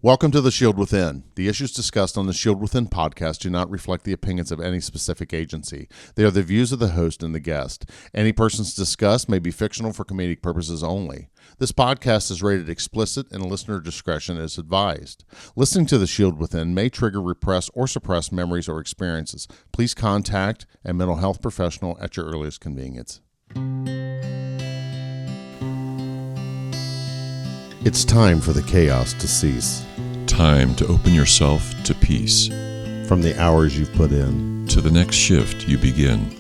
Welcome to The Shield Within. The issues discussed on the Shield Within podcast do not reflect the opinions of any specific agency. They are the views of the host and the guest. Any persons discussed may be fictional for comedic purposes only. This podcast is rated explicit and listener discretion is advised. Listening to The Shield Within may trigger, repress, or suppress memories or experiences. Please contact a mental health professional at your earliest convenience. It's time for the chaos to cease. Time to open yourself to peace. From the hours you've put in. To the next shift you begin.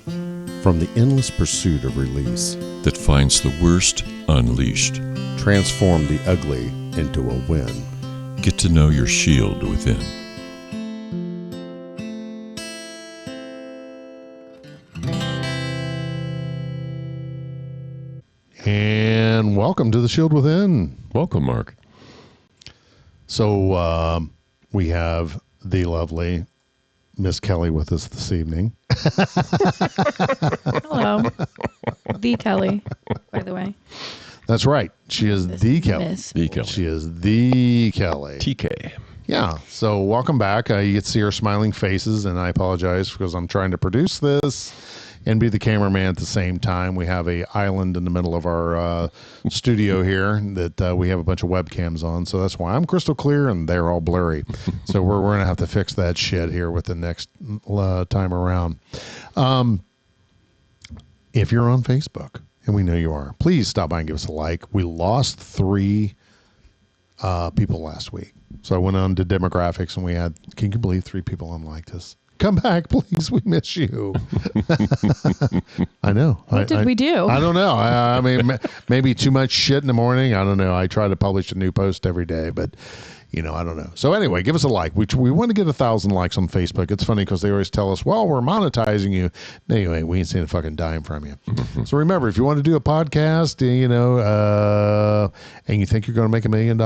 From the endless pursuit of release. That finds the worst unleashed. Transform the ugly into a win. Get to know your shield within. And welcome to the Shield Within. Welcome, Mark. So we have the lovely Miss Kelli with us this evening. Hello. The Kelly, by the way. That's right. She is the Kelli. The Kelli. She is the Kelli. TK. Yeah. So welcome back. You get to see our smiling faces, and I apologize because I'm trying to produce this and be the cameraman at the same time. We have a island in the middle of our studio here that we have a bunch of webcams on, so that's why I'm crystal clear and they're all blurry. So we're going to have to fix that shit here with the next time around. If you're on Facebook, and we know you are, please stop by and give us a like. We lost 3 people last week. So I went on to demographics and we had, can you believe 3 people unliked us? Come back, please. We miss you. I know. What did we do? I don't know. I mean, maybe too much shit in the morning. I don't know. I try to publish a new post every day, but, I don't know. So anyway, give us a like. We want to get 1,000 likes on Facebook. It's funny because they always tell us, well, we're monetizing you. Anyway, we ain't seen a fucking dime from you. So remember, if you want to do a podcast, and you think you're going to make $1 million,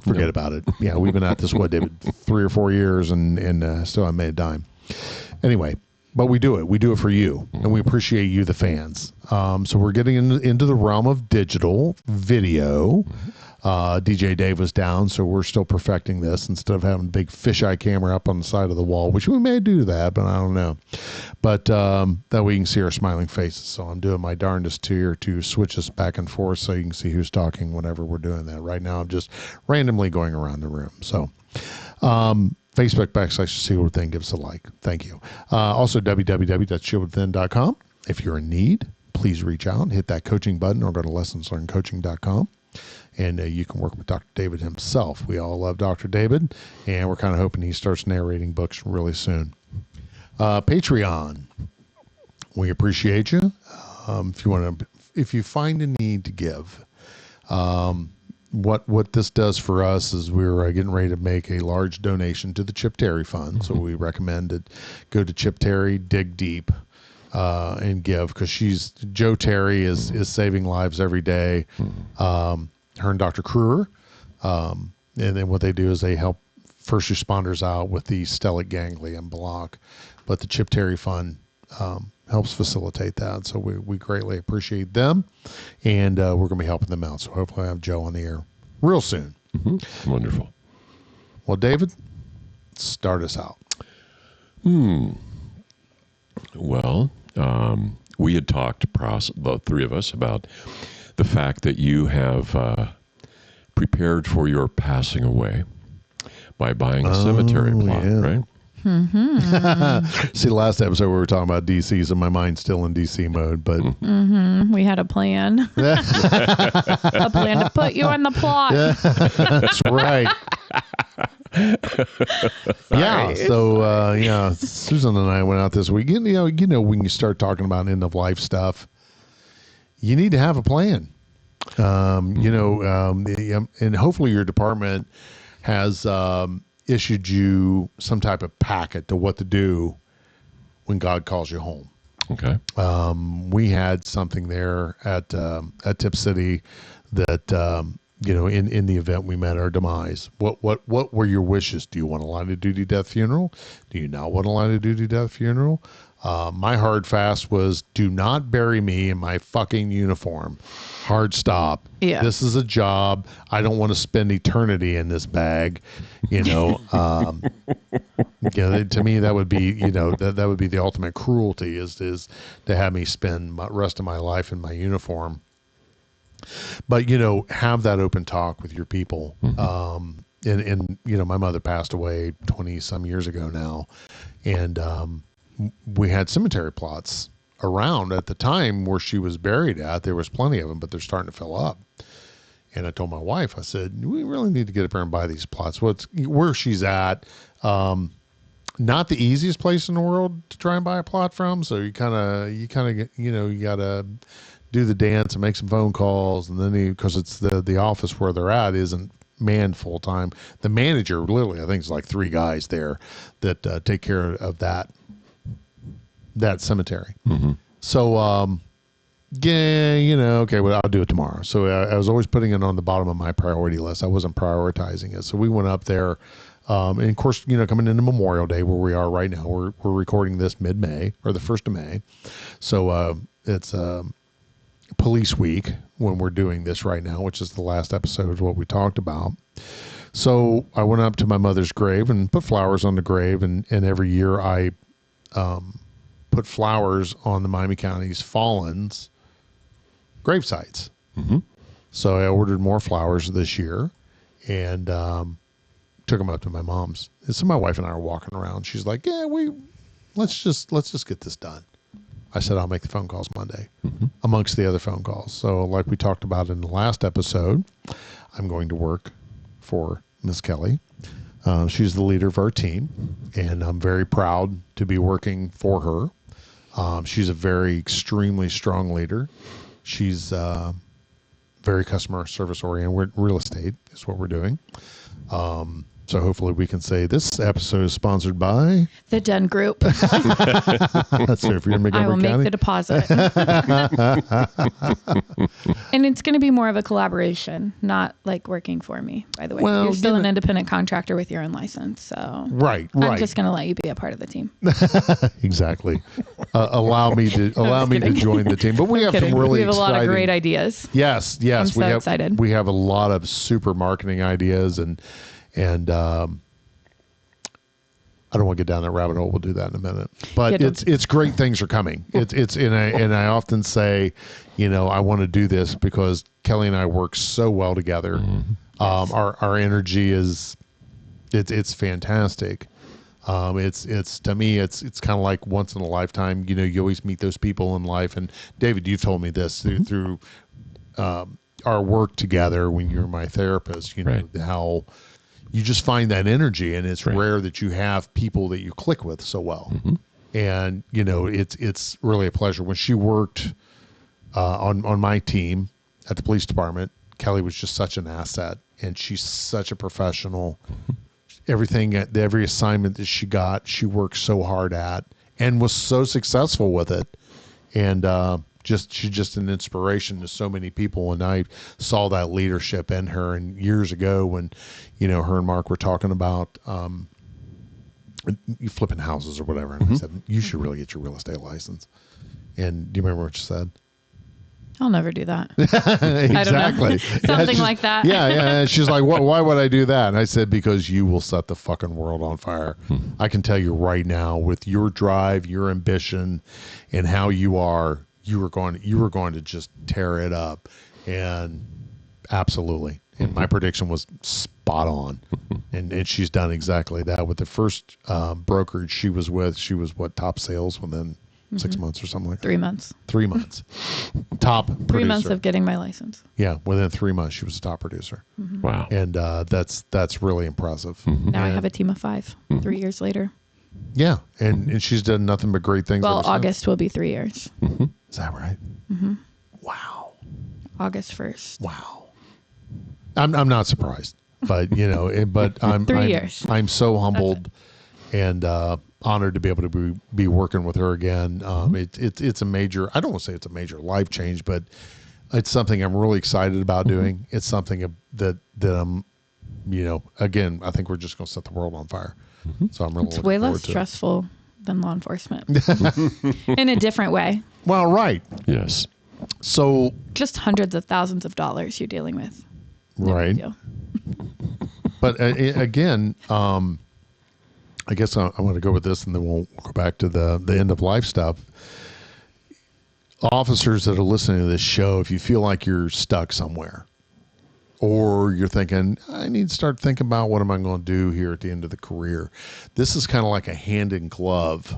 forget about it. Yeah, we've been at this, David, 3 or 4 years and still haven't made a dime. Anyway, but we do it. We do it for you, and we appreciate you, the fans. So we're getting into the realm of digital video. DJ Dave was down, so we're still perfecting this instead of having a big fisheye camera up on the side of the wall, which we may do that, but I don't know. But that way you can see our smiling faces. So I'm doing my darndest here to switch us back and forth so you can see who's talking whenever we're doing that. Right now I'm just randomly going around the room. So Facebook / Shield Within, give us a like. Thank you. Also www.shieldwithin.com. If you're in need, please reach out and hit that coaching button or go to lessonslearnedcoaching.com. And you can work with Dr. David himself. We all love Dr. David, and we're kind of hoping he starts narrating books really soon. Patreon, we appreciate you. If you find a need to give, what this does for us is we're getting ready to make a large donation to the Chip Terry Fund. So we recommend it. Go to Chip Terry, dig deep, and give, because Joe Terry is saving lives every day. Her and Dr. Kruger, and then what they do is they help first responders out with the stellate ganglion block, but the Chip Terry Fund helps facilitate that, so we greatly appreciate them, and we're going to be helping them out, so hopefully I have Joe on the air real soon. Wonderful. Well, David, start us out. Well, we had talked, the 3 of us, about the fact that you have prepared for your passing away by buying a cemetery plot, right? See, last episode we were talking about DC, so my mind's still in DC mode, but we had a plan. A plan to put you on the plot. That's right. Yeah. So Susan and I went out this week. When you start talking about end of life stuff, you need to have a plan. And hopefully your department has issued you some type of packet to what to do when God calls you home. Okay. We had something there at Tip City that in the event we met our demise. What were your wishes? Do you want a line of duty death funeral? Do you not want a line of duty death funeral? My hard fast was, do not bury me in my fucking uniform. hard stop. Yeah. This is a job. I don't want to spend eternity in this bag. You know, to me, that would be, that would be the ultimate cruelty is to have me spend the rest of my life in my uniform. But, have that open talk with your people. And my mother passed away 20 some years ago now. And we had cemetery plots around at the time where she was buried at. There was plenty of them, but they're starting to fill up. And I told my wife, I said, we really need to get up there and buy these plots. Where she's at, not the easiest place in the world to try and buy a plot from. So you kind of, you got to do the dance and make some phone calls. And then because it's the office where they're at isn't manned full time. The manager, literally, I think it's like 3 guys there that take care of that cemetery. So, okay, well, I'll do it tomorrow. So I was always putting it on the bottom of my priority list. I wasn't prioritizing it. So we went up there. And of course, coming into Memorial Day where we are right now, we're recording this mid-May or the 1st of May. So it's police week when we're doing this right now, which is the last episode of what we talked about. So I went up to my mother's grave and put flowers on the grave. And every year I put flowers on the Miami County's fallen's grave sites. So I ordered more flowers this year and took them up to my mom's. And so my wife and I are walking around. She's like, yeah, let's just get this done. I said, I'll make the phone calls Monday amongst the other phone calls. So like we talked about in the last episode, I'm going to work for Miss Kelli. She's the leader of our team, and I'm very proud to be working for her. She's a very extremely strong leader. She's very customer service oriented. We're real estate is what we're doing. So hopefully we can say this episode is sponsored by The Den Group. That's it for your Montgomery I will County. make the deposit. And it's going to be more of a collaboration, not like working for me, by the way. Well, you're still an independent contractor with your own license. So Right. I'm just going to let you be a part of the team. Exactly. Allow me to join the team. But we have some really we have a lot of exciting- great ideas. Yes. I'm so excited. We have a lot of super marketing ideas and I don't want to get down that rabbit hole. We'll do that in a minute. But it's great things are coming. And I often say, I want to do this because Kelli and I work so well together. Our energy is it's fantastic. It's to me it's kind of like once in a lifetime. You always meet those people in life. And David, you've told me this through our work together when you're my therapist. How you just find that energy, and it's rare that you have people that you click with so well. And it's really a pleasure. When she worked on my team at the police department, Kelli was just such an asset, and she's such a professional. Every assignment that she got, she worked so hard at and was so successful with it. And she's just an inspiration to so many people. And I saw that leadership in her. And years ago when, her and Marc were talking about you flipping houses or whatever. And I said, you should really get your real estate license. And do you remember what she said? I'll never do that. Exactly. I don't know. Something like that. Yeah. She's like, why would I do that? And I said, because you will set the fucking world on fire. I can tell you right now, with your drive, your ambition, and how you are going to just tear it up. And absolutely. And my prediction was spot on. And she's done exactly that. With the first brokerage she was with, she was top sales within 6 months or something like that. 3 months. 3 months. Top producer. 3 months of getting my license. Yeah, within 3 months she was a top producer. Wow. And that's really impressive. Now I have a team of 5, 3 years later. Yeah, and she's done nothing but great things. Well, ever since. August will be 3 years. Is that right? Wow. August 1st. Wow. I'm not surprised, but but I'm 3 years. I'm so humbled and honored to be able to be working with her again. It's a major. I don't want to say it's a major life change, but it's something I'm really excited about doing. It's something that I'm, again, I think we're just going to set the world on fire. So I'm really It's looking way forward less to it. stressful than law enforcement in a different way. Well, right. Yes. So, Just hundreds of thousands of dollars you're dealing with. No right. big deal. But again, I guess I want to go with this, and then we'll go back to the end of life stuff. Officers that are listening to this show, if you feel like you're stuck somewhere, or you're thinking, I need to start thinking about what am I going to do here at the end of the career, this is kind of like a hand in glove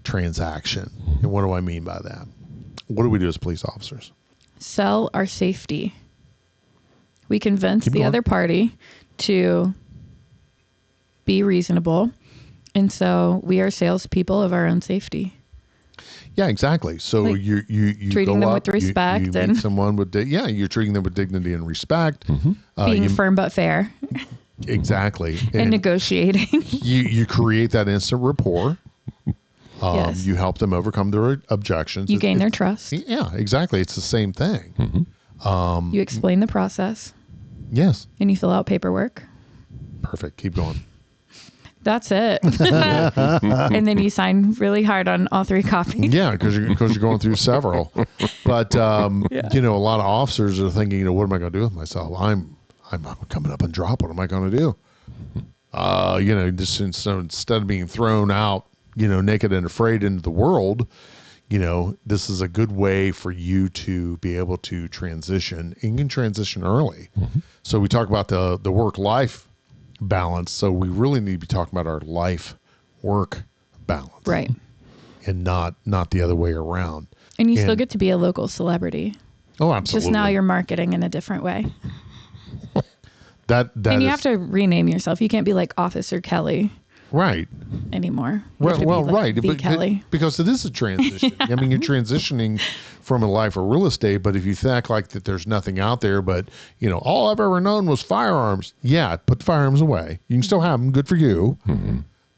transaction. And what do I mean by that? What do we do as police officers? Sell our safety. We convince Keep the going. other party to be reasonable. And so we are salespeople of our own safety. Yeah, exactly. So Like, you treating go them up, with respect you meet and- someone with you're treating them with dignity and respect. Being you- firm but fair exactly, and negotiating. you create that instant rapport. Yes. You help them overcome their objections. You gain their trust. Yeah, exactly. It's the same thing. You explain the process Yes, and you fill out paperwork. perfect. Keep going. That's it. And then you sign really hard on all 3 copies. Yeah, because you're going through several. But a lot of officers are thinking, what am I going to do with myself? I'm coming up and drop. What am I going to do? Just instead of being thrown out, naked and afraid into the world, this is a good way for you to be able to transition. And you can transition early. So we talk about the work-life balance. So we really need to be talking about our life-work balance. Right. And not the other way around. And you still get to be a local celebrity. Oh, absolutely. Just now you're marketing in a different way. That And you is- have to rename yourself. You can't be like Officer Kelly right. anymore. You have to be Well, like right. the Kelly. Because it is a transition. I mean, you're transitioning from a life of real estate, but if you think like that there's nothing out there, but, all I've ever known was firearms. Yeah, put the firearms away. You can still have them. Good for you.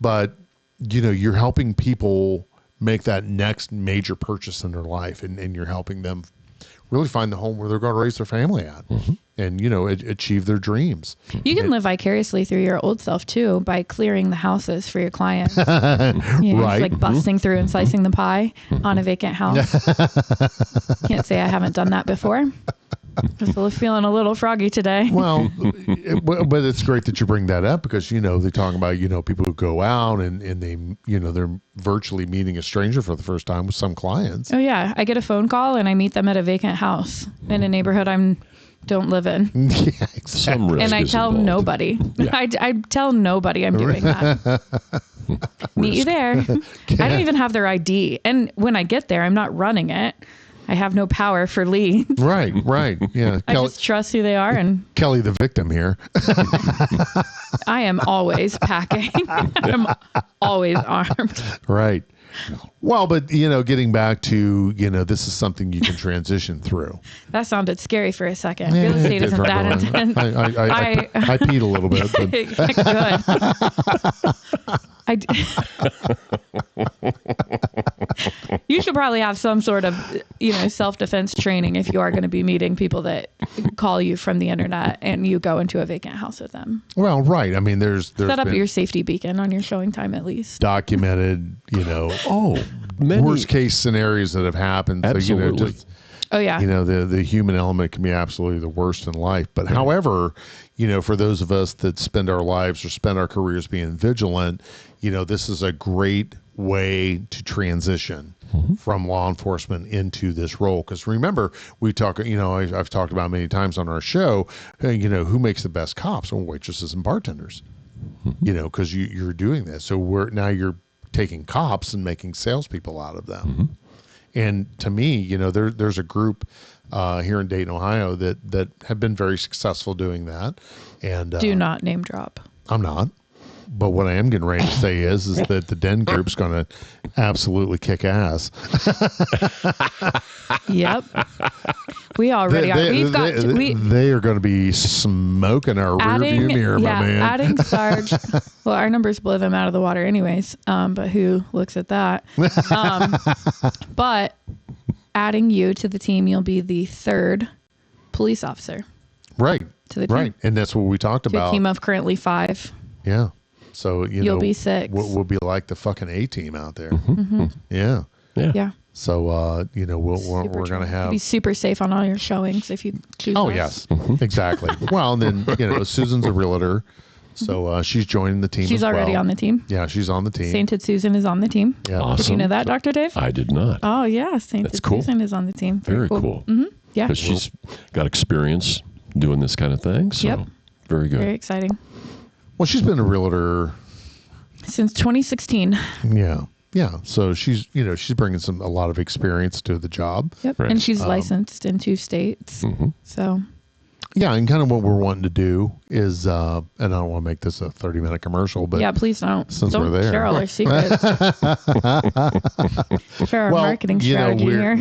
But, you're helping people make that next major purchase in their life, and you're helping them really find the home where they're going to raise their family at and, achieve their dreams. You can live vicariously through your old self too by clearing the houses for your clients. Right. Right. Like busting through and slicing the pie on a vacant house. Can't say I haven't done that before. Just feeling a little froggy today. Well, but it's great that you bring that up because, they talk about, people who go out and they, they're virtually meeting a stranger for the first time with some clients. Oh yeah. I get a phone call and I meet them at a vacant house in a neighborhood don't live in. Yeah, exactly. Some risk And I is tell involved. nobody. Yeah. I tell nobody I'm doing that. Meet you there. I don't even have their ID. And when I get there, I'm not running it. I have no power for leads. Right. Yeah. I just trust who they are, and Kelly, the victim here. I am always packing. I'm always armed. Right. Well, but, getting back to, this is something you can transition through. That sounded scary for a second. Real estate isn't that intense. I peed a little bit. Good. You should probably have some sort of, self-defense training if you are going to be meeting people that call you from the internet and you go into a vacant house with them. Well, right. I mean, there's Set up been your safety beacon on your showing time at least. documented, Many, worst case scenarios that have happened. Absolutely. So, Oh yeah. the human element can be absolutely the worst in life. But however, for those of us that spend our lives or spend our careers being vigilant, this is a great way to transition from law enforcement into this role. Because remember, we talk, I've talked about many times on our show, who makes the best cops? Well, waitresses and bartenders, because you're doing this. So now you're taking cops and making salespeople out of them. And to me, there's a group here in Dayton, Ohio that have been very successful doing that. And Do not name drop. I'm not. But what I am getting ready to say is that the Den Group's going to absolutely kick ass. Yep. We already are. They are going to be smoking our rearview mirror, my man. Adding Sarge. Well, our numbers blow them out of the water anyways. But who looks at that? But adding you to the team, you'll be the 3rd police officer. Right. To the team. Right. And that's what we talked To about. a team of currently 5. Yeah. So, You'll be 6. We'll be like the fucking A team out there. Mm-hmm. Yeah. Yeah. So, we're going to have... Be super safe on all your showings if you choose Oh, us. yes, exactly. Well, and then, Susan's a realtor, so she's joining the team. She's already on the team. Yeah, she's on the team. Sainted Susan is on the team. Yeah. Awesome. Did you know that, Dr. Dave? I did not. Oh, yeah. Sainted cool. Susan is on the team. Very cool. Mm-hmm. Yeah. Because she's got experience doing this kind of thing. So, Yep. very good. Very exciting. Well, she's been a realtor Since 2016. Yeah. Yeah. So she's bringing a lot of experience to the job. Yep. Right. And she's licensed in 2 states. Mm-hmm. So. Yeah. And kind of what we're wanting to do is, and I don't want to make this a 30-minute commercial, but Yeah, please don't. Since Don't we're there. share all our secrets. Share our marketing strategy here.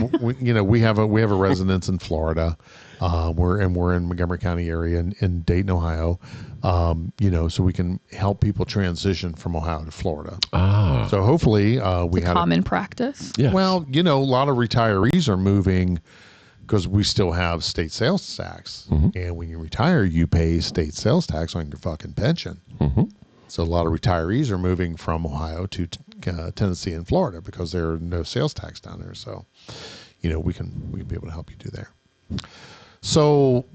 we have a residence in Florida. We're in Montgomery County area in Dayton, Ohio. So we can help people transition from Ohio to Florida. Ah. So hopefully we have Common practice. Yeah. Well, a lot of retirees are moving because we still have state sales tax. Mm-hmm. And when you retire, you pay state sales tax on your fucking pension. Mm-hmm. So a lot of retirees are moving from Ohio to Tennessee and Florida because there are no sales tax down there. So, we can be able to help you do there. So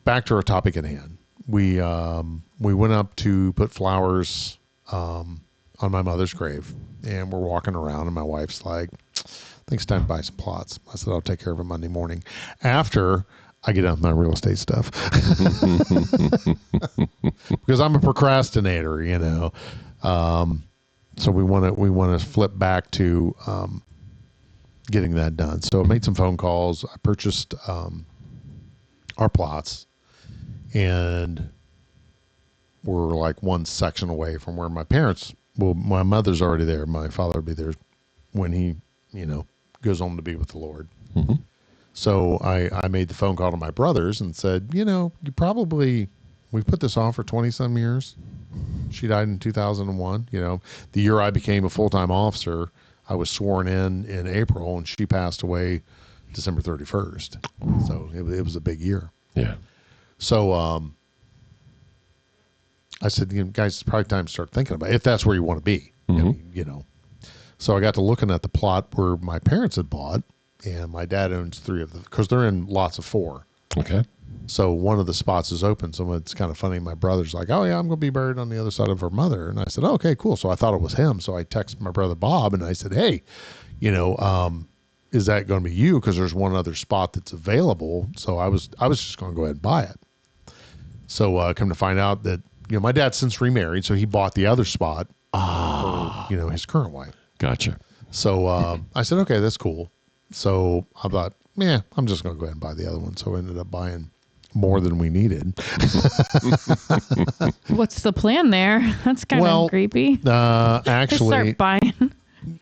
back to our topic at hand. We went up to put flowers on my mother's grave, and we're walking around, and my wife's like, I think it's time to buy some plots. I said, I'll take care of it Monday morning after I get on my real estate stuff. Because I'm a procrastinator, So we want to flip back to getting that done. So I made some phone calls. I purchased our plots, and we're like one section away from where my mother's already there. My father will be there when he, goes home to be with the Lord. Mm-hmm. So I made the phone call to my brothers and said, we put this off for 20 some years. She died in 2001. The year I became a full-time officer, I was sworn in April, and she passed away December 31st. So it was a big year. Yeah. So I said, guys, it's probably time to start thinking about it, if that's where you want to be. Mm-hmm. So I got to looking at the plot where my parents had bought, and my dad owns 3 of them because they're in lots of 4. Okay. So one of the spots is open. So it's kind of funny. My brother's like, oh, yeah, I'm going to be buried on the other side of her mother. And I said, oh, okay, cool. So I thought it was him. So I texted my brother Bob, and I said, hey, is that going to be you? Because there's one other spot that's available. So I was just going to go ahead and buy it. So come to find out that, my dad's since remarried. So he bought the other spot for, his current wife. Gotcha. So I said, okay, that's cool. So I thought, I'm just going to go ahead and buy the other one. So I ended up buying more than we needed. What's the plan there? That's kind of creepy. Actually, start buying.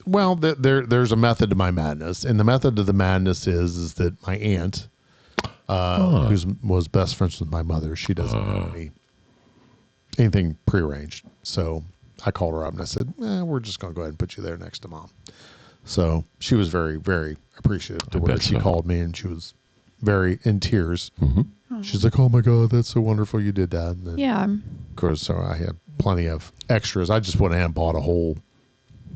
Well, there's a method to my madness, and the method to the madness is that my aunt, who was best friends with my mother, she doesn't want anything prearranged. So I called her up and I said, we're just going to go ahead and put you there next to Mom. So she was very, very appreciative to where she called me, and she was very in tears. Mm-hmm. She's like, oh my God, that's so wonderful you did that. And then, Yeah. Of course, so I had plenty of extras. I just went ahead and bought a whole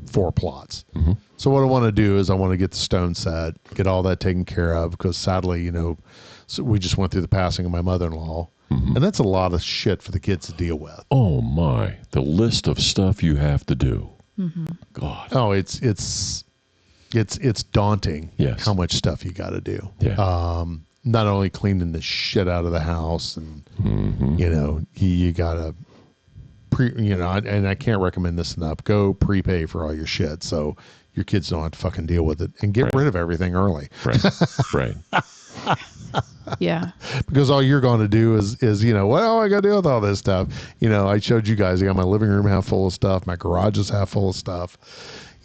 4 plots. Mm-hmm. So what I want to do is I want to get the stone set, get all that taken care of, because sadly, so we just went through the passing of my mother-in-law. Mm-hmm. And that's a lot of shit for the kids to deal with. Oh my, the list of stuff you have to do. Mm-hmm. God. Oh, it's daunting. Yes. How much stuff you got to do. Yeah. Not only cleaning the shit out of the house, and you got to and I can't recommend this enough. Go prepay for all your shit so your kids don't have to fucking deal with it, and get rid of everything early. Right. Yeah. Because all you're going to do is what I got to deal with all this stuff. I showed you guys. I got my living room half full of stuff. My garage is half full of stuff.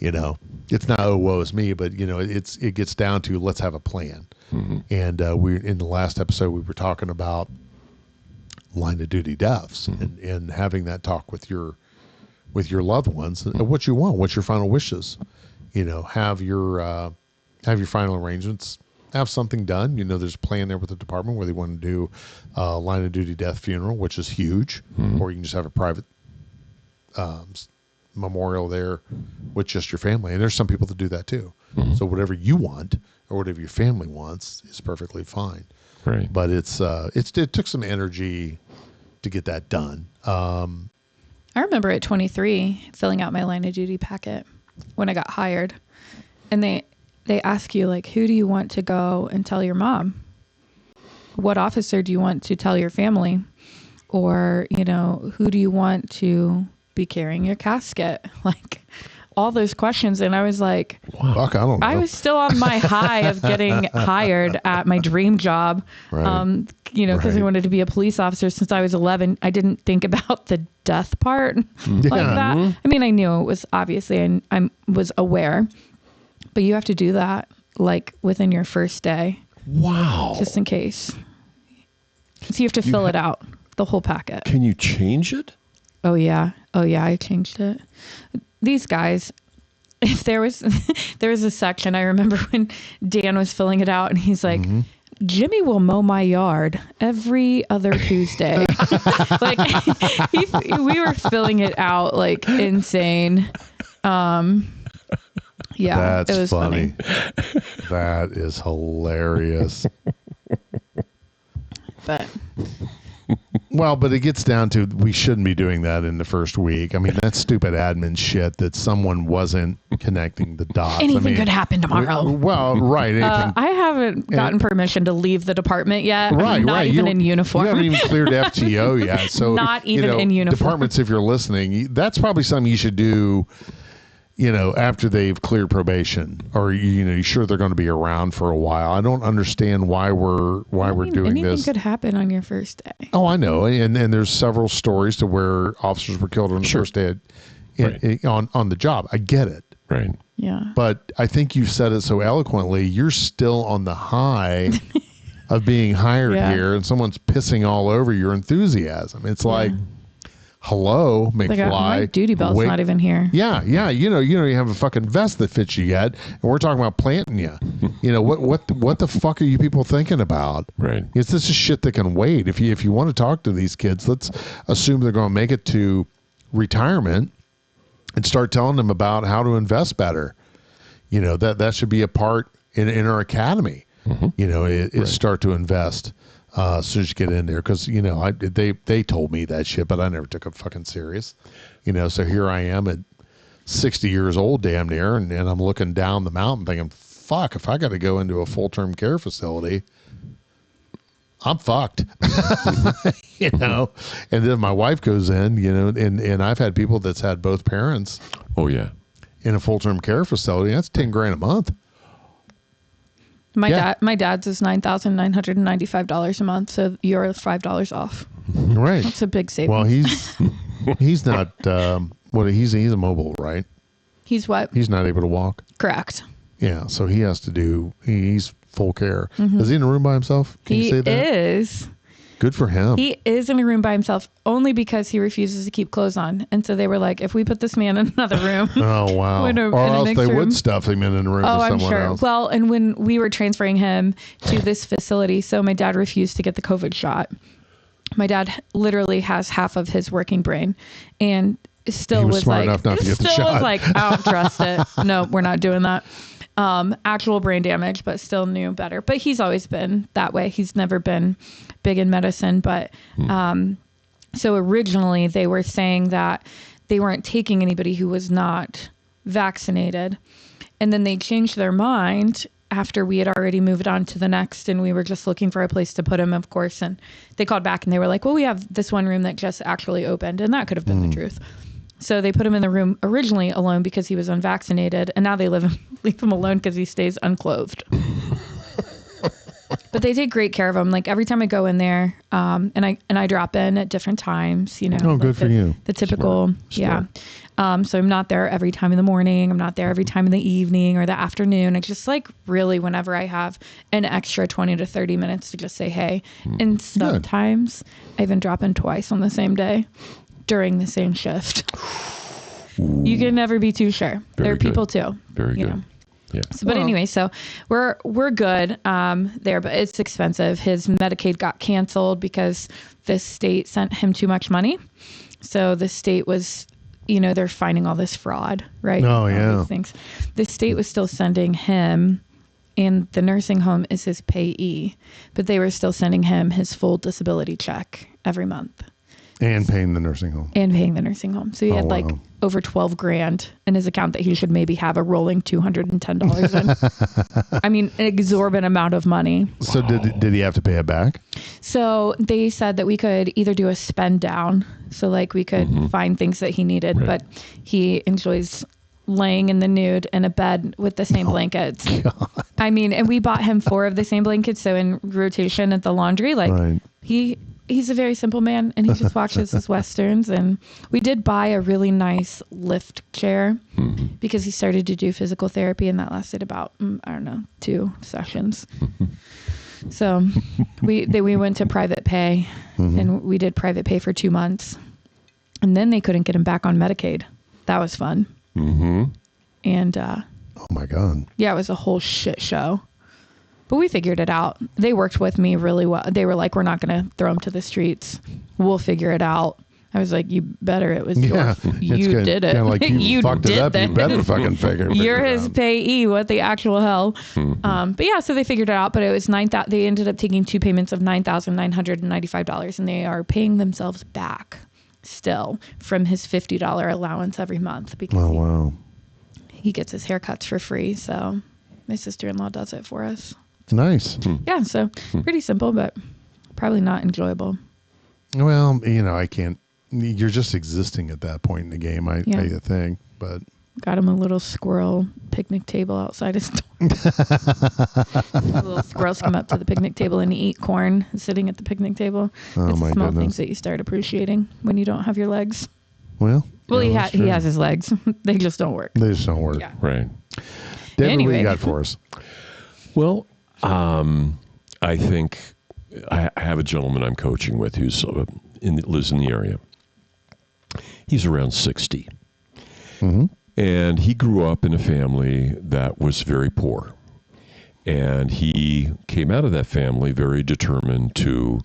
It's not woe is me, but it gets down to let's have a plan. Mm-hmm. And we in the last episode we were talking about line of duty deaths, mm-hmm. and having that talk with your loved ones, mm-hmm. and what you want, what's your final wishes. Have your final arrangements. Have something done. There's a plan there with the department where they want to do a line of duty death funeral, which is huge, mm-hmm. or you can just have a private memorial there with just your family. And there's some people that do that too. So whatever you want or whatever your family wants is perfectly fine. Right. But it took some energy to get that done. I remember at 23 filling out my line of duty packet when I got hired, and they ask you, like, who do you want to go and tell your mom? What officer do you want to tell your family? Or, who do you want to be carrying your casket? Like, all those questions. And I was like, wow. Fuck, I don't know. I was still on my high of getting hired at my dream job. Right. Because I wanted to be a police officer since I was 11. I didn't think about the death part like that. I mean, I knew it was obviously, and I was aware, but you have to do that like within your first day. Wow. Just in case. So you have to fill it out, the whole packet. Can you change it? Oh yeah, I changed it. These guys, if there was a section, I remember when Dan was filling it out and he's like, Jimmy will mow my yard every other Tuesday. Like we were filling it out like insane. Yeah, that's it was funny. That is hilarious. But But it gets down to we shouldn't be doing that in the first week. I mean, that's stupid admin shit that someone wasn't connecting the dots. Anything could happen tomorrow. Well, right. I haven't gotten permission to leave the department yet. I'm not even in uniform. You haven't even cleared FTO yet. So not even in uniform. Departments, if you're listening, that's probably something you should do. After they've cleared probation, or you're sure they're going to be around for a while. I don't understand why we're doing anything this. Anything could happen on your first day. Oh, I know, and there's several stories to where officers were killed on the first day on the job. I get it, right? Yeah, but I think you said it so eloquently. You're still on the high of being hired here, and someone's pissing all over your enthusiasm. It's like. Hello, McFly. My duty belt's not even here. Yeah. You have a fucking vest that fits you yet, and we're talking about planting you. What the fuck are you people thinking about? Right. This is shit that can wait. If you want to talk to these kids, let's assume they're going to make it to retirement, and start telling them about how to invest better. That should be a part in our academy. Start to invest. As soon as you get in there, because they told me that shit, but I never took it fucking serious. So here I am at 60 years old, damn near, and I'm looking down the mountain, thinking, "Fuck! If I got to go into a full-term care facility, I'm fucked." And then my wife goes in, and I've had people that's had both parents. Oh yeah. In a full-term care facility, that's $10,000 a month. My dad's is $9,995 a month, so you're $5 off. Right, that's a big savings. Well, he's not. He's a mobile, right? He's what? He's not able to walk. Correct. Yeah, so he has to do. He's full care. Is he in a room by himself? Can you say that? He is. Good for him. He is in a room by himself only because he refuses to keep clothes on. And so they were like, if we put this man in another room. Oh, wow. Or else they would stuff him in a room with someone I'm sure. else. Well, and when we were transferring him to this facility, so my dad refused to get the COVID shot. My dad literally has half of his working brain and still was like, enough not to get the shot. Was like, I don't trust it. No, we're not doing that. Actual brain damage, but still knew better. But he's always been that way. He's never been big in medicine. But so originally they were saying that they weren't taking anybody who was not vaccinated. And then they changed their mind after we had already moved on to the next, and we were just looking for a place to put him, of course. And they called back and they were like, well, we have this one room that just actually opened. And that could have been the truth. So they put him in the room originally alone because he was unvaccinated, and now they leave him alone because he stays unclothed. But they take great care of him. Like every time I go in there, and I drop in at different times. Oh, like good for you. The typical, Smart. So I'm not there every time in the morning. I'm not there every time in the evening or the afternoon. It's just like really whenever I have an extra 20 to 30 minutes to just say hey. And sometimes I even drop in twice on the same day. During the same shift. Ooh. You can never be too sure. There are people too. Very good. Yeah. So, but anyway, so we're good there, but it's expensive. His Medicaid got canceled because the state sent him too much money. So the state was they're finding all this fraud, right? Oh, All yeah. these things. The state was still sending him, and the nursing home is his payee, but they were still sending him his full disability check every month. And paying the nursing home. So he had like wow. over $12,000 in his account that he should maybe have a rolling $210 in. I mean, an exorbitant amount of money. So did he have to pay it back? So they said that we could either do a spend down. So like we could find things that he needed, Right. but he enjoys laying in the nude in a bed with the same blankets. God. I mean, and we bought him 4 of the same blankets. So in rotation at the laundry, like Right. he's a very simple man, and he just watches his Westerns. And we did buy a really nice lift chair because he started to do physical therapy, and that lasted about, 2 sessions. So we went to private pay, and we did private pay for 2 months. And then they couldn't get him back on Medicaid. That was fun. Mm-hmm. And Oh my God. yeah, it was a whole shit show. But we figured it out. They worked with me really well. They were like, we're not going to throw him to the streets. We'll figure it out. I was like, you better. It was Yeah. you did it. Kinda like you fucked it up. that. You better fucking figure You're it his out. payee. What the actual hell? But yeah, so they figured it out. But it was they ended up taking 2 payments of $9,995, and they are paying themselves back still from his $50 allowance every month because Oh, wow. he gets his haircuts for free. So my sister-in-law does it for us. Nice. Yeah, so pretty simple, but probably not enjoyable. Well, I can't. You're just existing at that point in the game, I think. But Got him a little squirrel picnic table outside his door. Little squirrels come up to the picnic table and eat corn sitting at the picnic table. Oh, It's my the small goodness. things that you start appreciating when you don't have your legs. well, Well, yeah, he has his legs. They just don't work. They just don't work. Yeah. Right. David, what do Anyway. you got for us? Well, I think I have a gentleman I'm coaching with who's lives in the area. He's around 60. And he grew up in a family that was very poor. And he came out of that family very determined to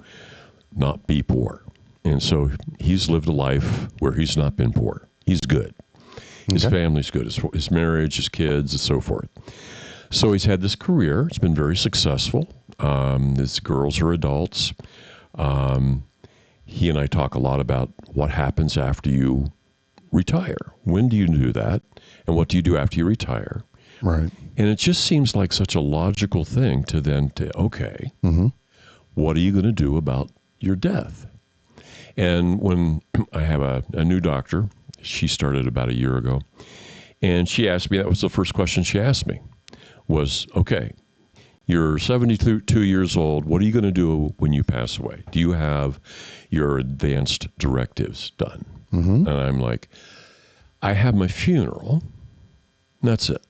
not be poor. And so he's lived a life where he's not been poor. He's good. His family's good. His marriage, his kids, and so forth. So he's had this career. It's been very successful. His girls are adults. He and I talk a lot about what happens after you retire. When do you do that? And what do you do after you retire? Right. And it just seems like such a logical thing to then okay, what are you going to do about your death? And when I have a new doctor, she started about a year ago, and she asked me, that was the first question she asked me, was, okay, you're 72 years old. What are you going to do when you pass away? Do you have your advanced directives done? And I'm like, I have my funeral. And that's it.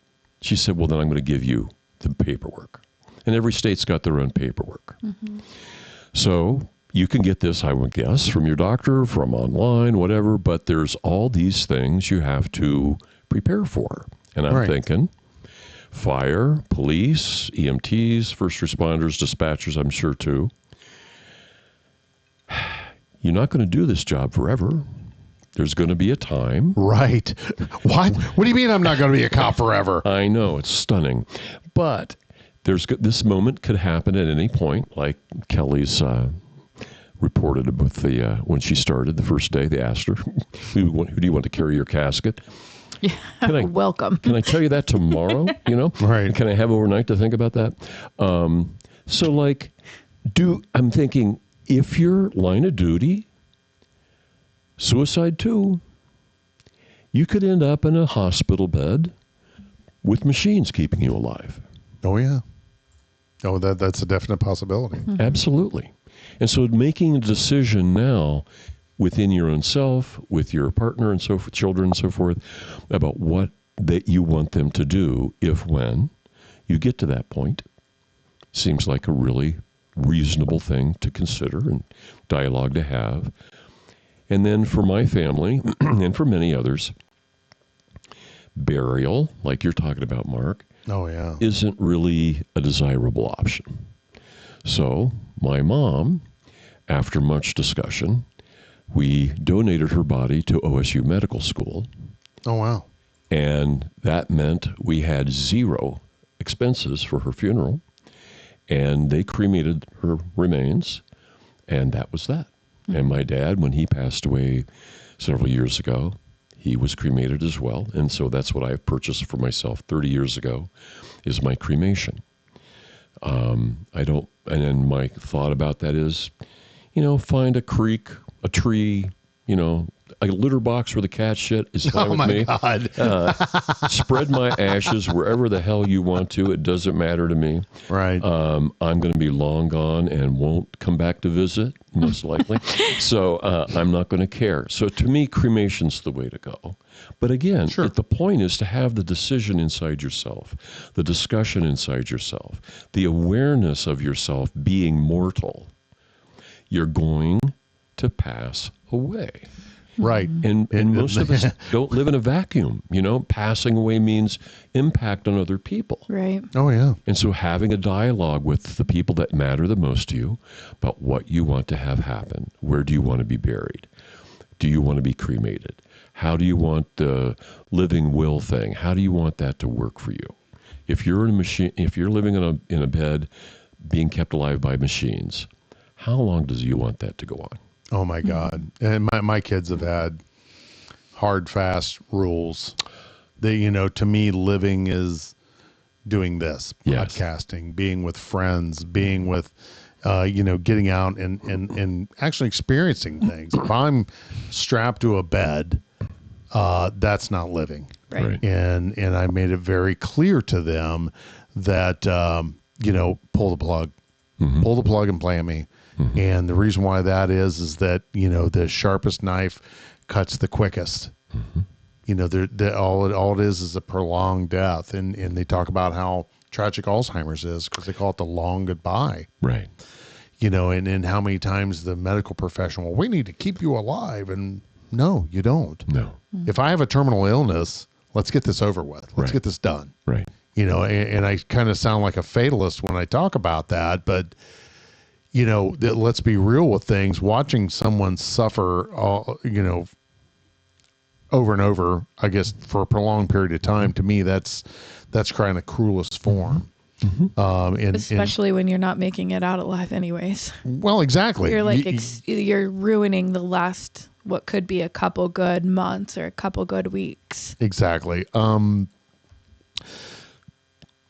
She said, well, then I'm going to give you the paperwork. And every state's got their own paperwork. So you can get this, I would guess, from your doctor, from online, whatever, but there's all these things you have to prepare for. And I'm thinking, fire, police, EMTs, first responders, dispatchers, I'm sure too. You're not going to do this job forever. There's going to be a time. Right. What? What do you mean I'm not going to be a cop forever? I know, it's stunning. But this moment could happen at any point, like Kelly's reported with when she started the first day. They asked her, who do you want to carry your casket? Yeah. Welcome. Can I tell you that tomorrow? Right. Can I have overnight to think about that? So I'm thinking, if your line of duty, suicide too, you could end up in a hospital bed with machines keeping you alive. Oh, yeah. Oh, that's a definite possibility. Absolutely. And so making a decision now within your own self, with your partner and so forth, children and so forth, about what that you want them to do when you get to that point, seems like a really reasonable thing to consider and dialogue to have. And then for my family and for many others, burial, like you're talking about, Mark, Oh, yeah. isn't really a desirable option. So my mom, after much discussion, we donated her body to OSU Medical School. Oh, wow. And that meant we had zero expenses for her funeral. And they cremated her remains. And that was that. Mm-hmm. And my dad, when he passed away several years ago, he was cremated as well. And so that's what I purchased for myself 30 years ago, is my cremation. And then my thought about that is, find a creek, a tree, a litter box where the cat shit is fine with me. Oh, my God. Spread my ashes wherever the hell you want to. It doesn't matter to me. Right. I'm going to be long gone and won't come back to visit, most likely. So I'm not going to care. So to me, cremation's the way to go. But again, sure. The point is to have the decision inside yourself, the discussion inside yourself, the awareness of yourself being mortal. You're going to pass away. Right. And most of us don't live in a vacuum. Passing away means impact on other people. Right. Oh, yeah. And so having a dialogue with the people that matter the most to you about what you want to have happen. Where do you want to be buried? Do you want to be cremated? How do you want the living will thing? How do you want that to work for you? If you're in a machine, if you're living in a bed being kept alive by machines, how long do you want that to go on? Oh, my God. And my kids have had hard, fast rules. To me, living is doing this, yes. Podcasting, being with friends, being with, getting out and actually experiencing things. If I'm strapped to a bed, that's not living. Right. And I made it very clear to them that, pull the plug. Mm-hmm. Pull the plug and plan me. Mm-hmm. And the reason why that is that, the sharpest knife cuts the quickest. Mm-hmm. All it is a prolonged death. And they talk about how tragic Alzheimer's is because they call it the long goodbye. Right. And how many times the medical profession, well, we need to keep you alive. And no, you don't. No. Mm-hmm. If I have a terminal illness, let's get this over with. Let's right. get this done. Right. And I kind of sound like a fatalist when I talk about that, but let's be real with things. Watching someone suffer, over and over, I guess, for a prolonged period of time, to me, that's kind of cruelest form. Mm-hmm. Especially when you're not making it out alive anyways. Well, exactly. You're like, you're ruining the last, what could be a couple good months or a couple good weeks. Exactly. I'm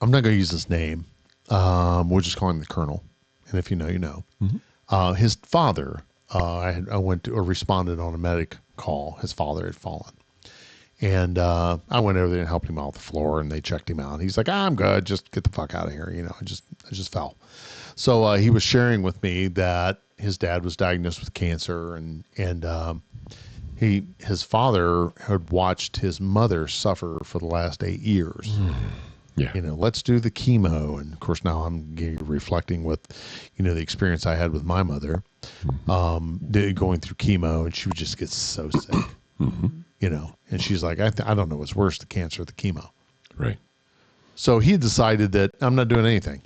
not going to use his name. We'll just call him the Colonel. And if you know, you know. Mm-hmm. His father, I went to or responded on a medic call. His father had fallen. And I went over there and helped him off the floor, and they checked him out. He's like, I'm good. Just get the fuck out of here. I just fell. So he was sharing with me that his dad was diagnosed with cancer, and his father had watched his mother suffer for the last 8 years. Mm. Yeah. Let's do the chemo. And of course, now I'm reflecting with, the experience I had with my mother, going through chemo, and she would just get so sick, and she's like, I don't know what's worse, the cancer or the chemo. Right. So he decided that I'm not doing anything.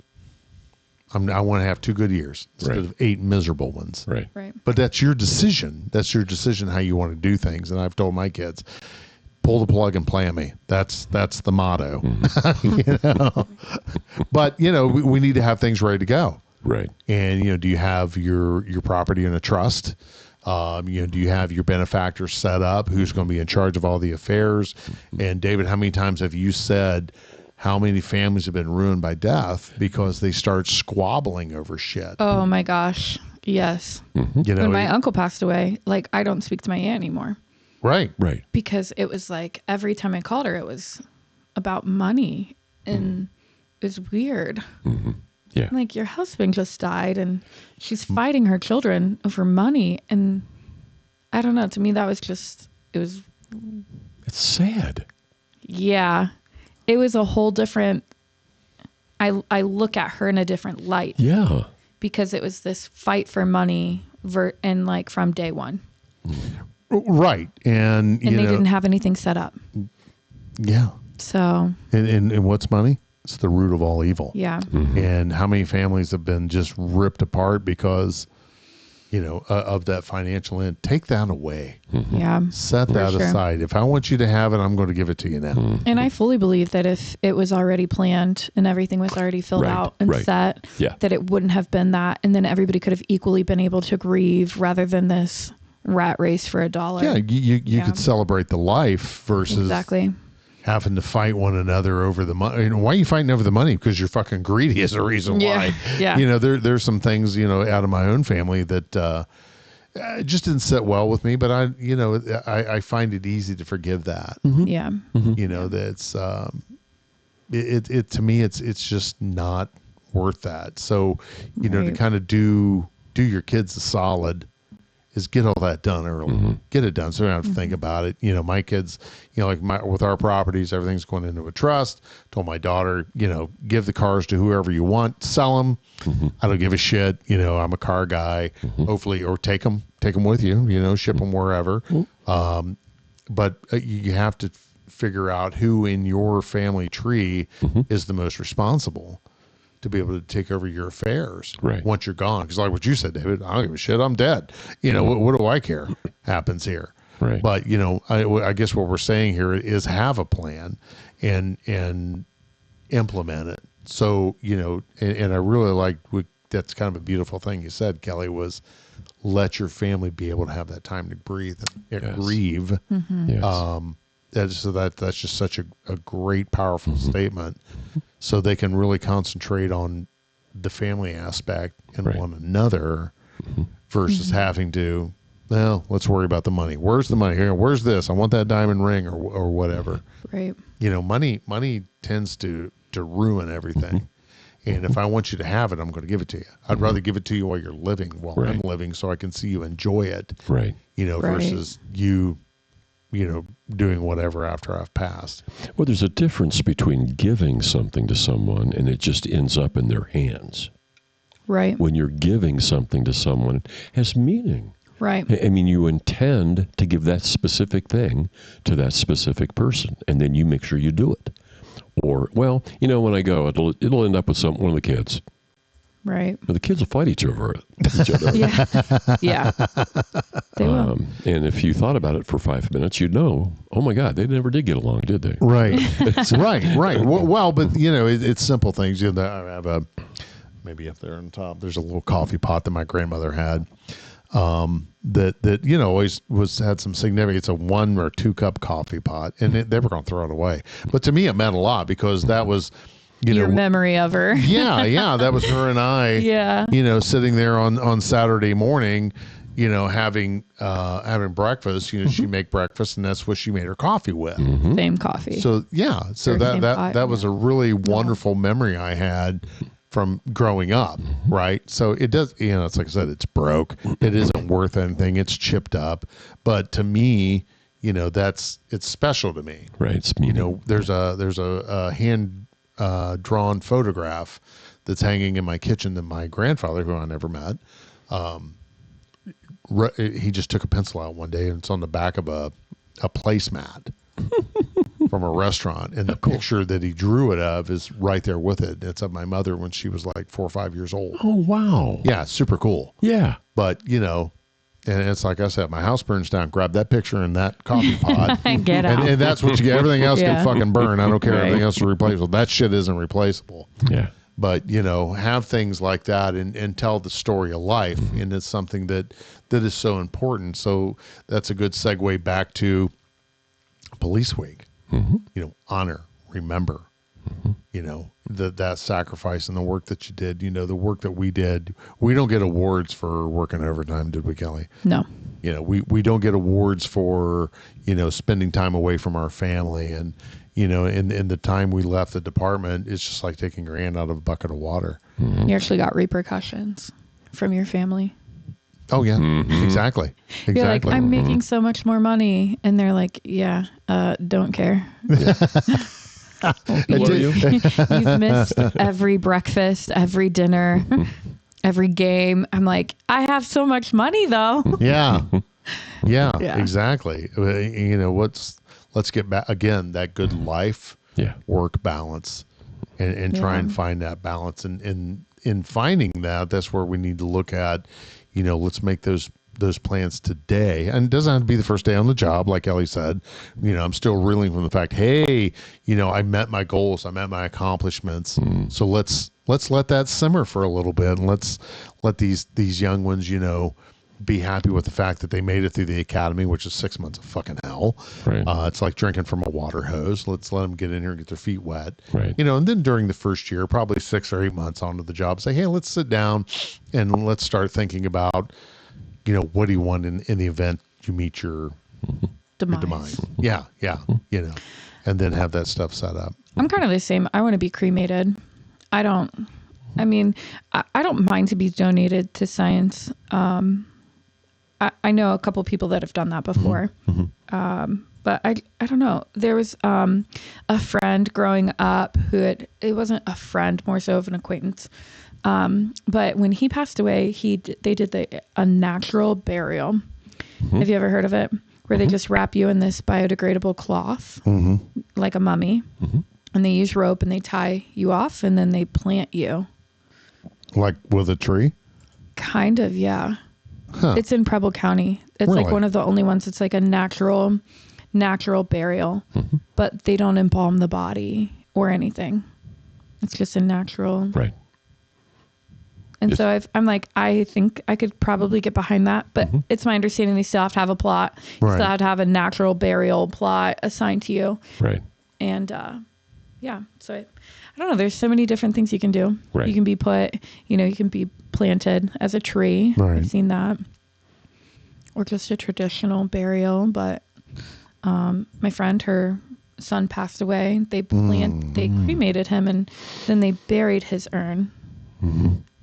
I want to have 2 good years instead of 8 miserable ones. Right. Right. But that's your decision. That's your decision how you want to do things. And I've told my kids, pull the plug and plan me. That's the motto. Mm-hmm. But we need to have things ready to go. Right. And do you have your property in a trust? Do you have your benefactor set up? Who's going to be in charge of all the affairs? Mm-hmm. And David, how many times have you said how many families have been ruined by death because they start squabbling over shit? Oh my gosh. Yes. Mm-hmm. When my uncle passed away, I don't speak to my aunt anymore. Right. Because it was like every time I called her, it was about money, and it was weird. Mm-hmm. Yeah. Your husband just died, and she's fighting her children over money, and I don't know. To me, that was just it's sad. Yeah, it was a whole different. I look at her in a different light. Yeah. Because it was this fight for money, and from day one. Right. And they didn't have anything set up. Yeah. So. And what's money? It's the root of all evil. Yeah. Mm-hmm. And how many families have been just ripped apart because, of that financial end, take that away. Yeah. Set that aside. If I want you to have it, I'm going to give it to you now. And I fully believe that if it was already planned and everything was already filled out and set, that it wouldn't have been that. And then everybody could have equally been able to grieve rather than this rat race for $1. Yeah, you could celebrate the life versus having to fight one another over the money. Why are you fighting over the money? Because you're fucking greedy is the reason why. Yeah. There's some things, out of my own family that just didn't sit well with me, but I find it easy to forgive that. Yeah. That's it to me, it's just not worth that. So, to kind of do your kids a solid is get all that done early. Get it done so you don't have to think about it. My kids, with our properties, everything's going into a trust. Told my daughter, give the cars to whoever you want, sell them. I don't give a shit. I'm a car guy. Hopefully, or take them with you, ship them wherever. But you have to figure out who in your family tree is the most responsible to be able to take over your affairs once you're gone. Because like what you said, David, I don't give a shit. I'm dead. What do I care? Happens here. Right. But, I guess what we're saying here is have a plan and implement it. So, and I really like, that's kind of a beautiful thing you said, Kelly, was let your family be able to have that time to breathe and grieve. That's just such a great, powerful statement. So they can really concentrate on the family aspect and one another versus having to, let's worry about the money. Where's the money? Here, where's this? I want that diamond ring or whatever. Right. Money tends to ruin everything. And if I want you to have it, I'm going to give it to you. I'd rather give it to you while you're living, while I'm living, so I can see you enjoy it. Right. Versus you doing whatever after I've passed. Well, there's a difference between giving something to someone and it just ends up in their hands. Right. When you're giving something to someone, it has meaning. Right. I mean, you intend to give that specific thing to that specific person, and then you make sure you do it. Or, when I go, it'll end up with one of the kids. Right. But the kids will fight each other. Yeah. They will. And if you thought about it for 5 minutes, you'd know, oh my God, they never did get along, did they? Right. Right. Well, but it's simple things. I have maybe up there on top, there's a little coffee pot that my grandmother had. That always had some significance. It's a 1 or 2 cup coffee pot, and they were going to throw it away. But to me, it meant a lot because that was, your memory of her. That was her and I. Sitting there on Saturday morning, having breakfast. She'd make breakfast, and that's what she made her coffee with. Same coffee. So that was a really wonderful memory I had from growing up, right? So it does, it's like I said, it's broke. It isn't worth anything. It's chipped up. But to me, it's special to me. Right. It's there's a hand drawn photograph that's hanging in my kitchen that my grandfather, who I never met, he just took a pencil out one day and it's on the back of a placemat. From a restaurant, and the picture that he drew it of is right there with it. It's of my mother when she was like 4 or 5 years old. Oh, wow. Yeah, super cool. Yeah. But, and it's like I said, my house burns down, grab that picture in that coffee pot. Get out. And that's what you get. Everything else can fucking burn. I don't care. Everything else is replaceable. That shit isn't replaceable. Yeah. But, have things like that and tell the story of life. And it's something that is so important. So that's a good segue back to Police Week. Honor, remember, that sacrifice and the work that you did, the work that we did. We don't get awards for working overtime, did we, Kelly? No. We don't get awards for, spending time away from our family. And, in the time we left the department, it's just like taking your hand out of a bucket of water. You actually got repercussions from your family. Oh, yeah, exactly. You're like, I'm making so much more money. And they're like, don't care. You've missed every breakfast, every dinner, every game. I'm like, I have so much money, though. Yeah, exactly. Let's get back, again, that good life, work balance, and try and find that balance. And in finding that, that's where we need to look at, let's make those plans today. And it doesn't have to be the first day on the job, like Ellie said. I'm still reeling from the fact, hey, I met my goals, I met my accomplishments. So let's let that simmer for a little bit, and let's let these young ones, be happy with the fact that they made it through the academy, which is 6 months of fucking hell. Right. It's like drinking from a water hose. Let's let them get in here and get their feet wet. Right. And then during the first year, probably 6 or 8 months onto the job, say, hey, let's sit down and let's start thinking about, what do you want in the event you meet your demise? Yeah. And then have that stuff set up. I'm kind of the same. I want to be cremated. I don't mind to be donated to science. I know a couple people that have done that before. But I don't know. There was a friend growing up who it wasn't a friend, more so of an acquaintance. But when he passed away, they did a natural burial. Have you ever heard of it? Where they just wrap you in this biodegradable cloth, like a mummy, and they use rope and they tie you off, and then they plant you. Like with a tree? Kind of, yeah. Huh. It's in Preble County. It's Really? like one of the only ones. It's like a natural burial, but they don't embalm the body or anything. It's just a natural. Right. And so I'm like, I think I could probably get behind that, but it's my understanding they still have to have a plot. You still have to have a natural burial plot assigned to you. Right. And yeah, so I don't know. There's so many different things you can do. Right. You can be you can be planted as a tree. Right. I've seen that. Or just a traditional burial. But my friend, her son passed away. They cremated him, and then they buried his urn.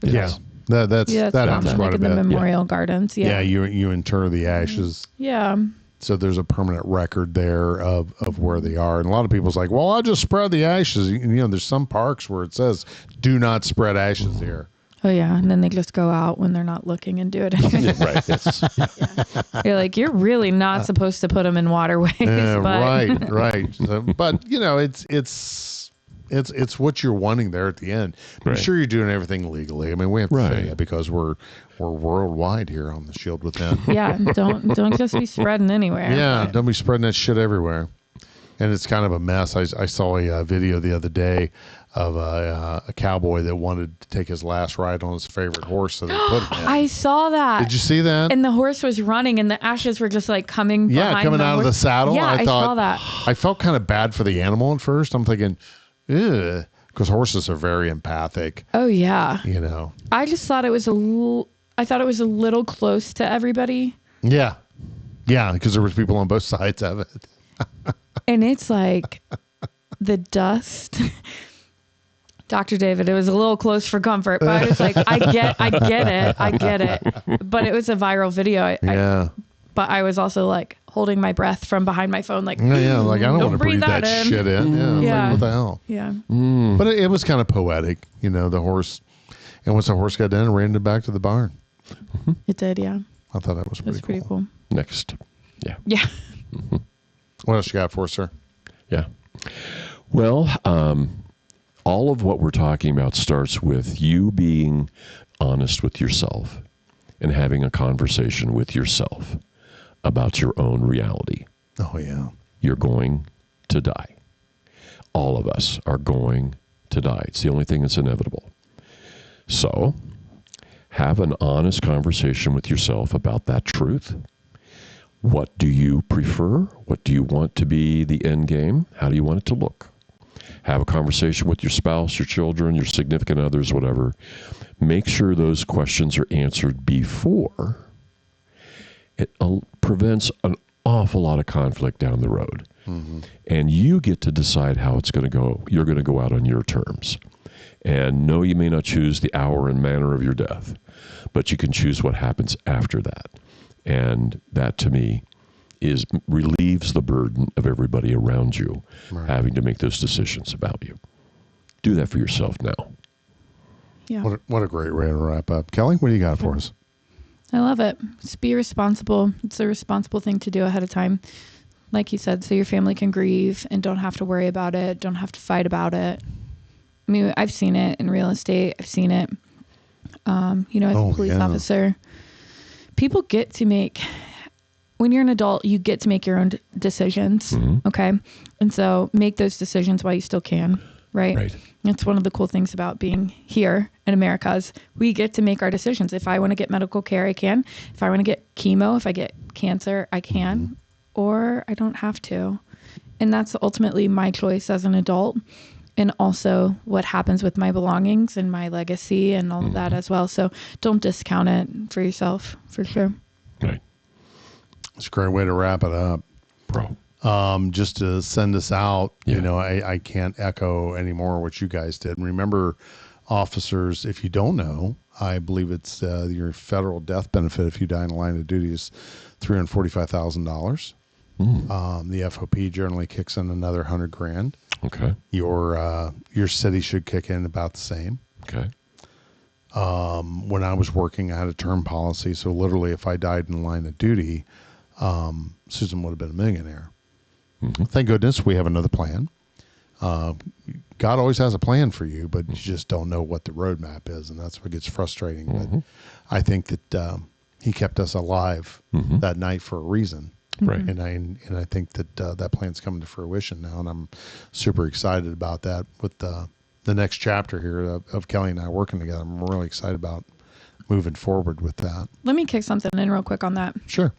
Yeah. That happens quite a in bit. the memorial gardens. Yeah. Yeah, you inter the ashes. Yeah. So there's a permanent record there of where they are. And a lot of people's like, well, I'll just spread the ashes. There's some parks where it says, do not spread ashes here. Oh, yeah. And then they just go out when they're not looking and do it anyway. Right. Yes. You're like, you're really not supposed to put them in waterways. But... Right. So, but, it's what you're wanting there at the end. I'm sure you're doing everything legally. I mean, we have to say that because we're worldwide here on the Shield Within. Yeah, don't just be spreading anywhere. Yeah, don't be spreading that shit everywhere. And it's kind of a mess. I saw a video the other day of a cowboy that wanted to take his last ride on his favorite horse, so they put him in. I saw that. Did you see that? And the horse was running, and the ashes were just like coming. Coming out of the saddle. Yeah, I saw that. I felt kind of bad for the animal at first. I'm thinking, ugh, because horses are very empathic. Oh yeah. I just thought it was a little close to everybody. Yeah, because there was people on both sides of it. And it's like the dust. Dr. David, it was a little close for comfort, but I was like, I get it. But it was a viral video. But I was also like holding my breath from behind my phone, like, like I don't want to breathe that shit in. Yeah. Like, what the hell? Yeah. But it was kind of poetic, the horse. And once the horse got done, it ran it back to the barn. It did, yeah. I thought that was pretty cool. Next. Yeah. Yeah. What else you got for us, sir? Yeah. Well, all of what we're talking about starts with you being honest with yourself and having a conversation with yourself about your own reality. Oh, yeah. You're going to die. All of us are going to die. It's the only thing that's inevitable. So, have an honest conversation with yourself about that truth. What do you prefer? What do you want to be the end game? How do you want it to look? Have a conversation with your spouse, your children, your significant others, whatever. Make sure those questions are answered before. It prevents an awful lot of conflict down the road. And you get to decide how it's going to go. You're going to go out on your terms. And no, you may not choose the hour and manner of your death, but you can choose what happens after that. And that, to me, relieves the burden of everybody around you having to make those decisions about you. Do that for yourself now. Yeah. What a great way to wrap up. Kelly, what do you got for us? I love it. Just be responsible. It's a responsible thing to do ahead of time. Like you said, so your family can grieve and don't have to worry about it, don't have to fight about it. I mean, I've seen it in real estate. I've seen it, as a police officer. people get to make, when you're an adult, you get to make your own decisions. Okay. And so make those decisions while you still can. Right. That's one of the cool things about being here in America is we get to make our decisions. If I want to get medical care, I can. If I want to get chemo, if I get cancer, I can, or I don't have to. And that's ultimately my choice as an adult, and also what happens with my belongings and my legacy and all of that as well. So don't discount it for yourself, for sure. Right. It's a great way to wrap it up. Bro. Just to send us out, I can't echo anymore what you guys did. And remember, officers, if you don't know, I believe it's your federal death benefit if you die in the line of duty is $345,000. The FOP generally kicks in another $100,000. Okay. Your city should kick in about the same. Okay. When I was working, I had a term policy, so literally, if I died in the line of duty, Susan would have been a millionaire. Thank goodness we have another plan. God always has a plan for you, but you just don't know what the roadmap is, and that's what gets frustrating. But I think that he kept us alive that night for a reason. Right. And I think that that plan's coming to fruition now, and I'm super excited about that with the next chapter here of Kelli and I working together. I'm really excited about moving forward with that. Let me kick something in real quick on that. Sure.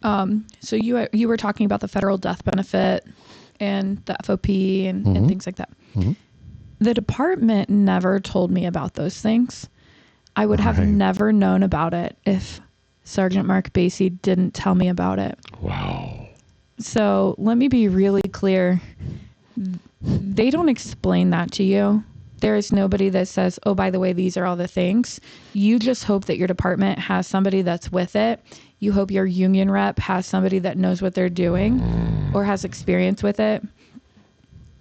So you were talking about the federal death benefit and the FOP and things like that. The department never told me about those things. I would have never known about it if Sergeant Mark Basie didn't tell me about it. Wow. So let me be really clear. They don't explain that to you. There is nobody that says, oh, by the way, these are all the things. You just hope that your department has somebody that's with it. You hope your union rep has somebody that knows what they're doing or has experience with it.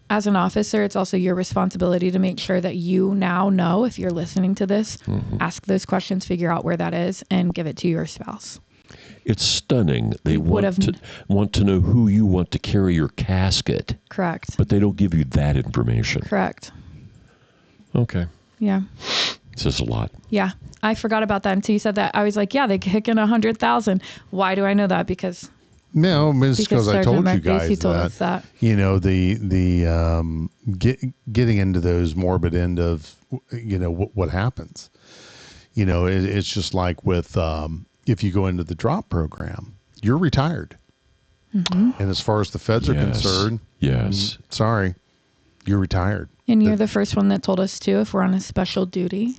As an officer, it's also your responsibility to make sure that you now know, if you're listening to this, ask those questions, figure out where that is, and give it to your spouse. It's stunning. They want to know who you want to carry your casket. Correct. But they don't give you that information. Correct. Okay. Yeah. It says a lot. Yeah. I forgot about that until you said that. I was like, yeah, they kick in 100,000. Why do I know that? Because it's because I told you guys Basie told us that. Getting into those morbid end of, what happens. It's just like with, if you go into the drop program, you're retired. And as far as the feds are concerned, sorry, you're retired. And you're the first one that told us too, if we're on a special duty,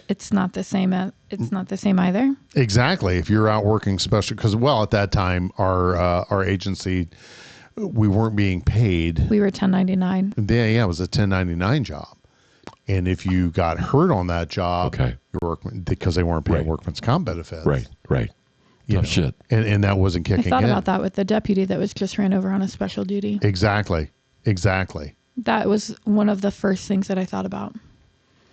it's not the same. It's not the same either. Exactly. If you're out working special, because at that time our agency, we weren't being paid. We were 1099. Yeah, it was a 1099 job. And if you got hurt on that job, because they weren't paying workman's comp benefits. Right. Shit. And that wasn't kicking in. I thought about that with the deputy that was just ran over on a special duty. Exactly. That was one of the first things that I thought about.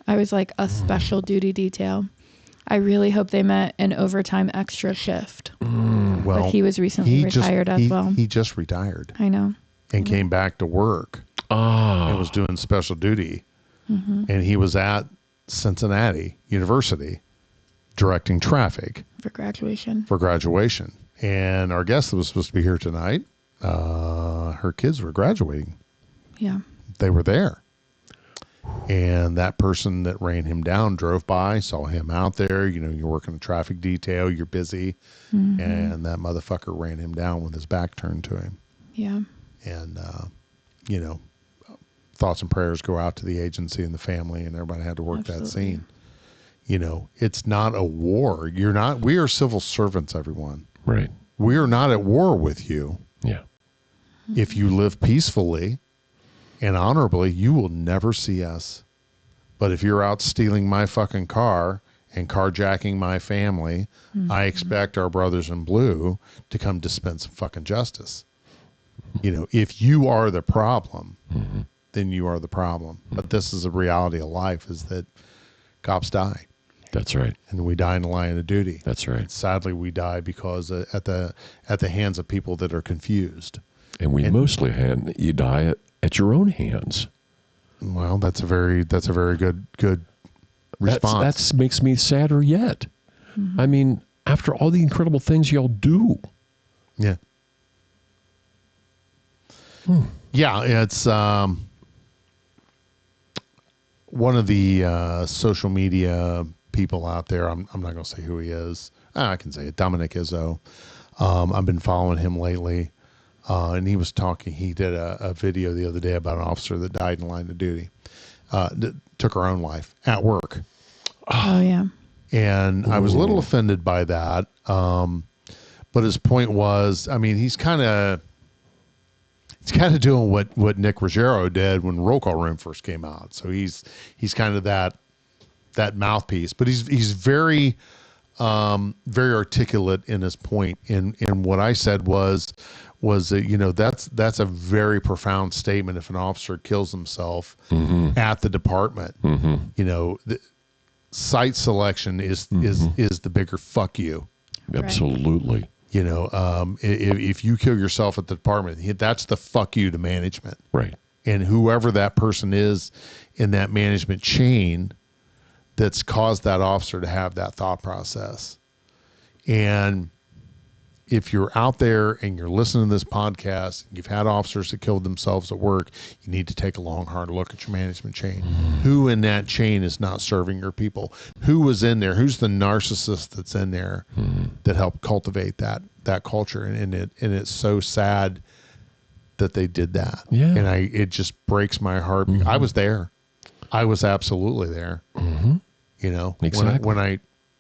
I was like, a special duty detail. I really hope they meant an overtime extra shift. Well, but he was recently retired as well. He just retired. I know. And came back to work. And was doing special duty. And he was at Cincinnati University directing traffic. For graduation. And our guest that was supposed to be here tonight, her kids were graduating. Yeah. They were there. And that person that ran him down drove by, saw him out there. You're working a traffic detail, you're busy. And that motherfucker ran him down with his back turned to him. Yeah. And, thoughts and prayers go out to the agency and the family, and everybody had to work that scene. It's not a war. We are civil servants, everyone. Right. We are not at war with you. Yeah. If you live peacefully and honorably, you will never see us. But if you're out stealing my fucking car and carjacking my family, I expect our brothers in blue to come dispense some fucking justice. If you are the problem, then you are the problem. But this is the reality of life, is that cops die. That's right. And we die in the line of duty. That's right. And sadly, we die because at the hands of people that are confused. And you die at your own hands. Well, that's a very good response. That makes me sadder yet. I mean, after all the incredible things y'all do. Yeah. Yeah, it's one of the social media people out there. I'm not going to say who he is. I can say it. Dominic Izzo. I've been following him lately. And he was talking. He did a video the other day about an officer that died in line of duty. Took her own life at work. Oh, yeah. And I was a little offended by that. But his point was, I mean, he's kind of doing what Nick Ruggiero did when Roll Call Room first came out. So he's kind of that mouthpiece, but he's very very articulate in his point. And what I said was that, that's a very profound statement. If an officer kills himself at the department, the site selection is the bigger fuck you. Absolutely. If you kill yourself at the department, that's the fuck you to management. Right. And whoever that person is in that management chain that's caused that officer to have that thought process. And if you're out there and you're listening to this podcast, you've had officers that killed themselves at work, you need to take a long, hard look at your management chain. Who in that chain is not serving your people? Who was in there? Who's the narcissist that's in there that helped cultivate that culture? And it's so sad that they did that. Yeah. And it just breaks my heart. I was there. I was absolutely there. Exactly. When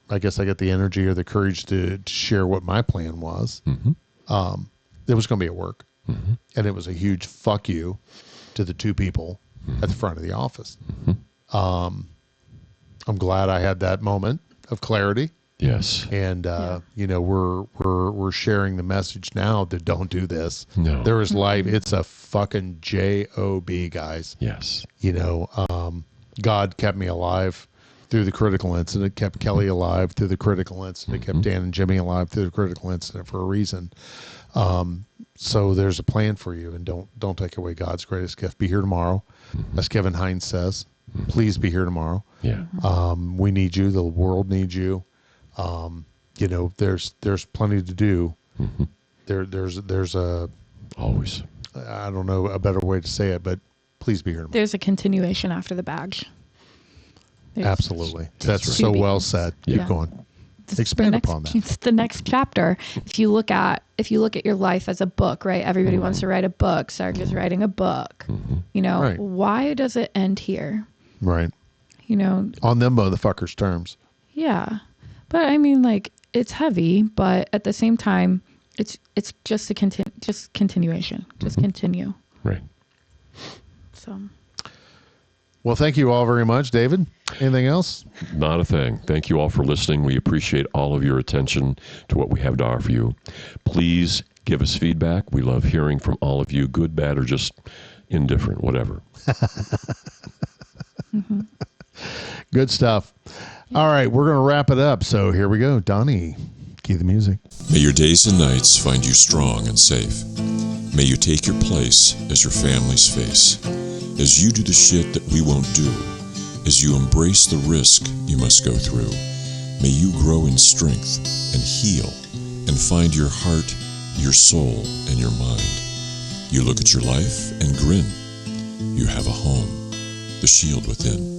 I guess I get the energy or the courage to share what my plan was. It was going to be at work. And it was a huge fuck you to the two people at the front of the office. I'm glad I had that moment of clarity. Yes. And, we're sharing the message now that don't do this. No. There is life. It's a fucking job, guys. Yes. God kept me alive through the critical incident, kept Kelli alive through the critical incident, kept Dan and Jimmy alive through the critical incident for a reason. So there's a plan for you, and don't take away God's greatest gift. Be here tomorrow, as Kevin Hines says. Please be here tomorrow. Yeah. We need you. The world needs you. There's plenty to do. There's a always. I don't know a better way to say it, but please be here tomorrow. There's a continuation after the badge. Absolutely. That's so well said. Keep going. Expand upon that. It's the next chapter. If you look at your life as a book, right? Everybody wants to write a book. Sark is writing a book. Right. Why does it end here? Right. On them motherfuckers' terms. Yeah. But I mean, it's heavy, but at the same time, it's just continuation. Just continue. Right. So. Well, thank you all very much, David. Anything else? Not a thing. Thank you all for listening. We appreciate all of your attention to what we have to offer you. Please give us feedback. We love hearing from all of you, good, bad, or just indifferent, whatever. Good stuff. All right, we're going to wrap it up. So here we go. Donnie, cue the music. May your days and nights find you strong and safe. May you take your place as your family's face. As you do the shit that we won't do. As you embrace the risk you must go through. May you grow in strength and heal and find your heart, your soul, and your mind. You look at your life and grin. You have a home, the shield within.